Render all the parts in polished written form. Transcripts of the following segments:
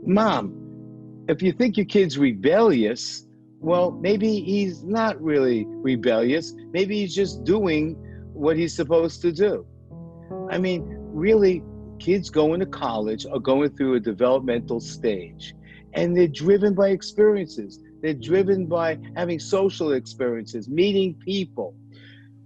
Mom, if you think your kid's rebellious, well, maybe he's not really rebellious. Maybe he's just doing what he's supposed to do. I mean, really, kids going to college are going through a developmental stage, and they're driven by experiences. They're driven by having social experiences, meeting people.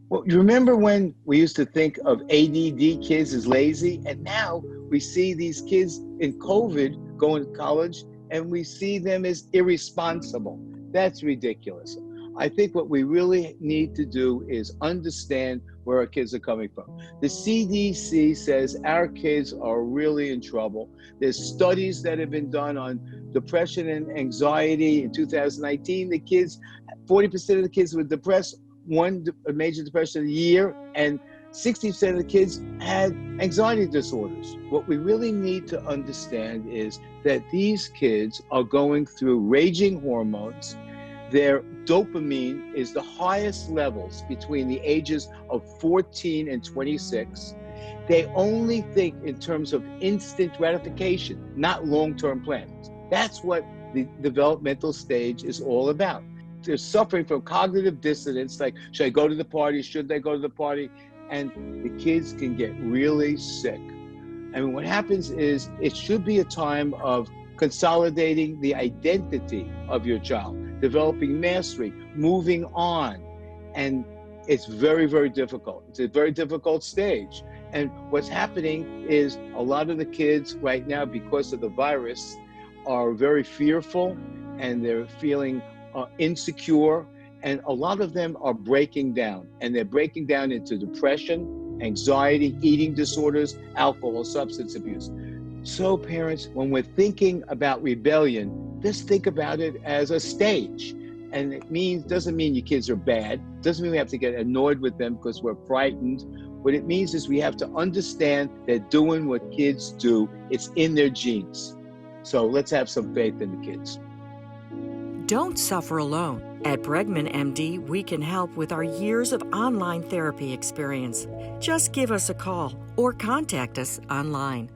Well, you remember when we used to think of ADD kids as lazy, and now we see these kids in COVID going to college, and we see them as irresponsible. That's ridiculous. I think what we really need to do is understand where our kids are coming from. The CDC says our kids are really in trouble. There's studies that have been done on depression and anxiety in 2019. 40% of the kids were depressed, a major depression a year, and 60% of the kids had anxiety disorders. What we really need to understand is that these kids are going through raging hormones. Their dopamine is the highest levels between the ages of 14 and 26. They only think in terms of instant gratification, not long-term plans. That's what the developmental stage is all about. They're suffering from cognitive dissonance, like, should I go to the party? Should I go to the party? And the kids can get really sick. I mean, what happens is it should be a time of consolidating the identity of your child, developing mastery, moving on. And it's very, very difficult. It's a very difficult stage. And what's happening is a lot of the kids right now, because of the virus, are very fearful, and they're feeling insecure, and a lot of them are breaking down, and they're breaking down into depression, anxiety, eating disorders, alcohol, substance abuse. So parents, when we're thinking about rebellion, just think about it as a stage. And it doesn't mean your kids are bad. Doesn't mean we have to get annoyed with them because we're frightened. What it means is we have to understand they're doing what kids do. It's in their genes. So let's have some faith in the kids. Don't suffer alone. At BregmanMD, we can help with our years of online therapy experience. Just give us a call or contact us online.